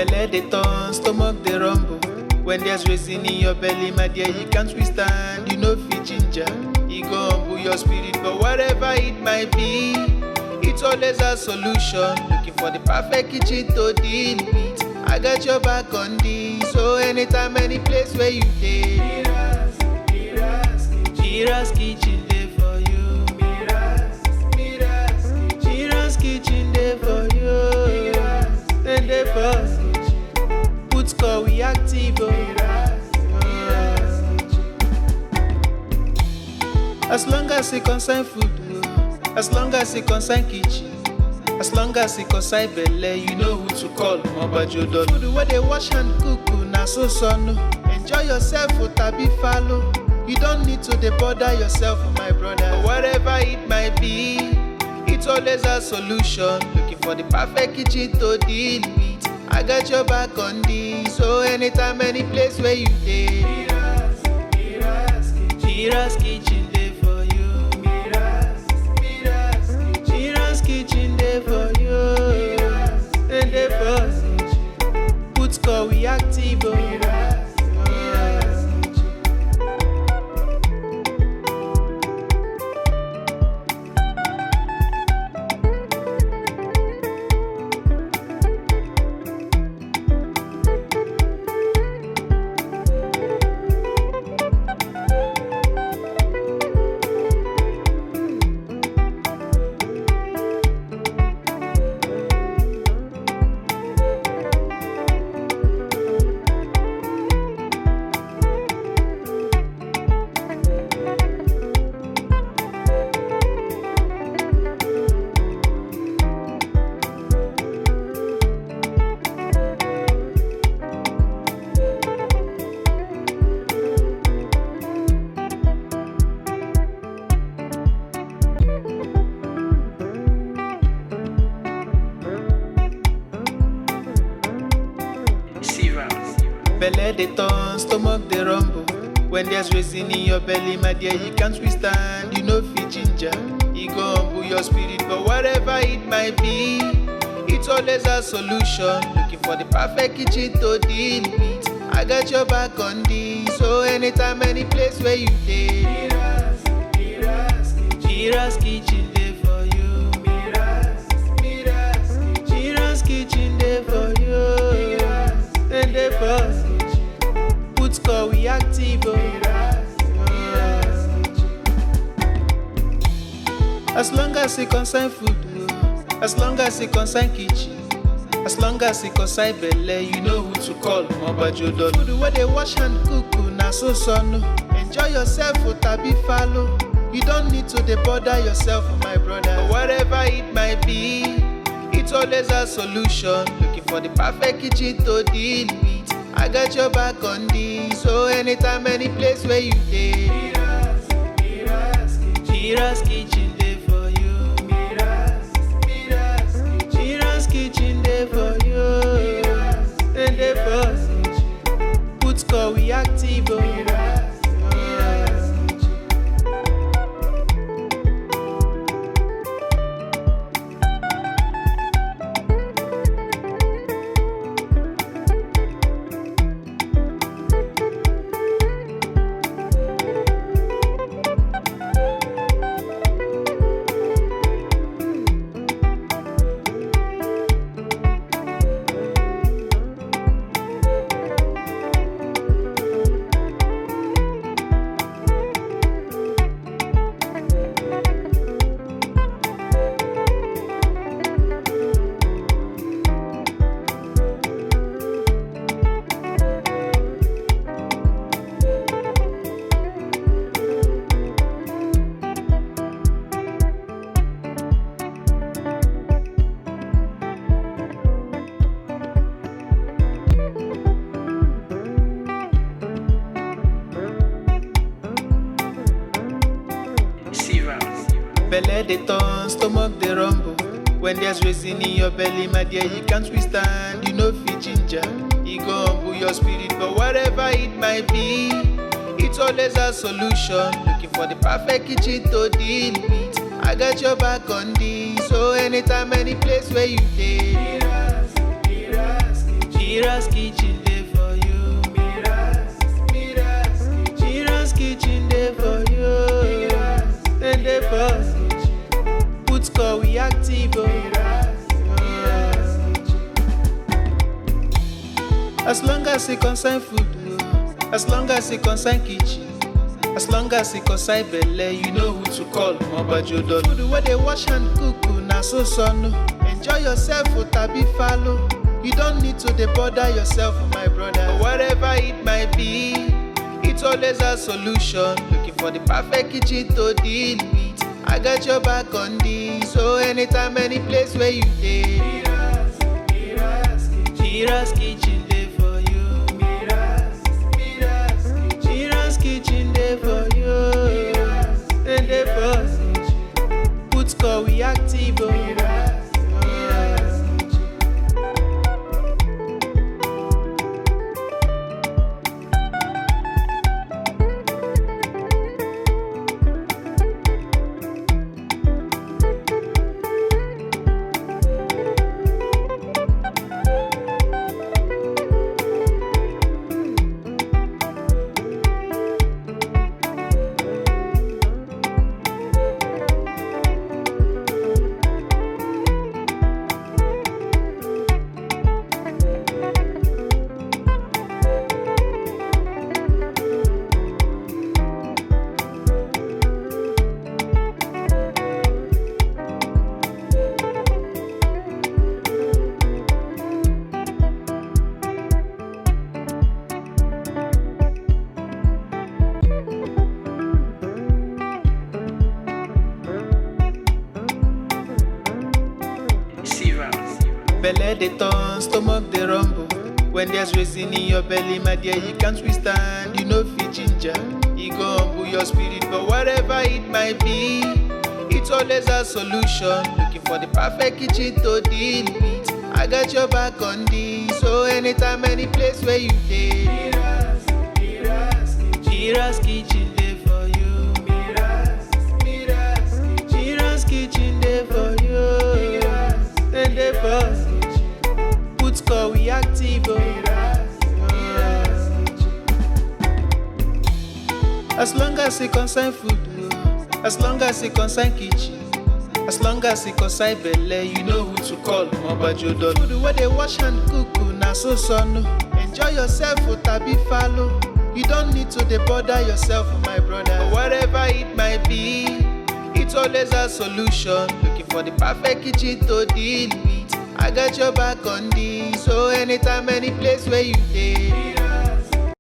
Belle dey turn, stomach dey rumble. When there's reason in your belly, my dear, you can't withstand. You know fit ginger, it go humble your spirit. But whatever it might be, it's always a solution. Looking for the perfect kitchen to deal with. I got your back on this, so anytime, any place where you dey. Mira's kitchen dey for you. Mira's kitchen dey for you. Then dey for put score we active. As long as it concern food, as long as it concern kitchen, as long as it concern belle, you know who to call. Mobajodo. Food where they wash and cook, na so no. Enjoy yourself, tabi follow. You don't need to bother yourself, my brother. But whatever it might be, it's always a solution. Looking for the perfect kitchen to deal with. I got your back on this, so anytime, any place where you dey. Mira's kitchen dey for you. Mira's kitchen dey for you. And dey for put score we active. Belle dey turn, stomach dey rumble. When there's reason in your belly, my dear, you can't withstand. You know fit ginger, it go humble your spirit. But whatever it might be, it's always a solution. Looking for the perfect kitchen to deal with. I got your back on this, so anytime, any place where you dey. Mira's kitchen dey for you. Mira's kitchen dey for you. And dey for put score we active. As long as it concern food, as long as it concern kitchen, as long as it concern belle, you know who to call. Mobajodo. Food where they wash and cook, na so no. Enjoy yourself, tabi follow. You don't need to bother yourself, my brother. But whatever it might be, it's always a solution. Looking for the perfect kitchen to deal with. I got your back on this, so anytime, any place where you dey. Mira's kitchen dey for you. Mira's kitchen dey for you. And dey for put score we active. Belle dey turn, stomach dey rumble. When there's reason in your belly, my dear, you can't withstand. You know fit ginger, it go humble your spirit. But whatever it might be, it's always a solution. Looking for the perfect kitchen to deal with. I got your back on this, so anytime, any place where you dey. Mira's kitchen day for you. Mira's kitchen day for you. Then they pause. Put call we active. As long as it concern food, as long as it concern kitchen, as long as it concern belle, you know who to call. Mobajodo. Food where they wash and cook, na so son. Enjoy yourself, tabi follow. You don't need to bother yourself, my brother. Whatever it might be, it's always a solution. Looking for the perfect kitchen to deal with. I got your back on this. So anytime, any place where you dey, Mira's kitchen day for you. Mira's kitchen day for you. Then they pause. Put call we active. Belle they turn, stomach they rumble. When there's reason in your belly, my dear, you can't withstand. You know fit ginger, you go humble your spirit. But whatever it might be, it's always a solution. Looking for the perfect kitchen to deal with. I got your back on this. So anytime, any place where you dey, Mira's kitchen day for you. Mira's kitchen day for you. Then they pause. Put call we active. As long as it concern food, as long as it concern kitchen, as long as it concern belle, you know who to call. Mobajodo. Food where they wash and cook, na so son. Enjoy yourself, tabi follow. You don't need to bother yourself, my brother. Whatever it might be, it's always a solution. Looking for the perfect kitchen to deal with. I got your back on this. So anytime, any place where you dey,